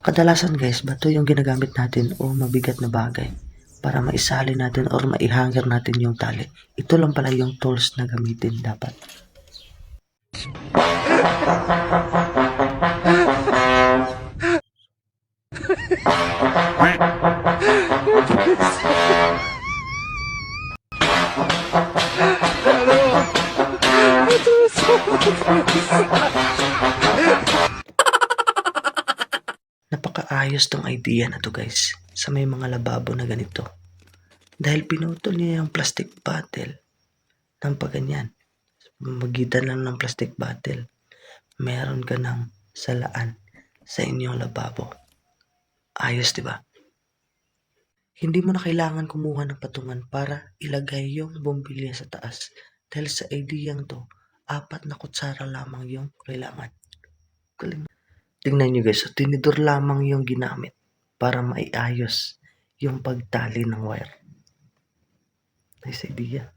Kadalasan guys, bato yung ginagamit natin o mabigat na bagay para maisali natin or maihanger natin yung tali. Ito lang pala yung tools na gamitin dapat. Napakaayos tong idea na to guys sa may mga lababo na ganito. Dahil pinutol niya yung plastic bottle ng paganyan. Magitan lang ng plastic bottle, meron ka ng salaan sa inyong lababo. Ayos, di ba? Hindi mo na kailangan kumuha ng patungan para ilagay yung bombilya sa taas. Dahil sa ideyang to, 4 na kutsara lamang yung kailangan. Galing. Tingnan nyo guys, tinidor lamang yung ginamit para maiayos yung pagtali ng wire. Nice idea.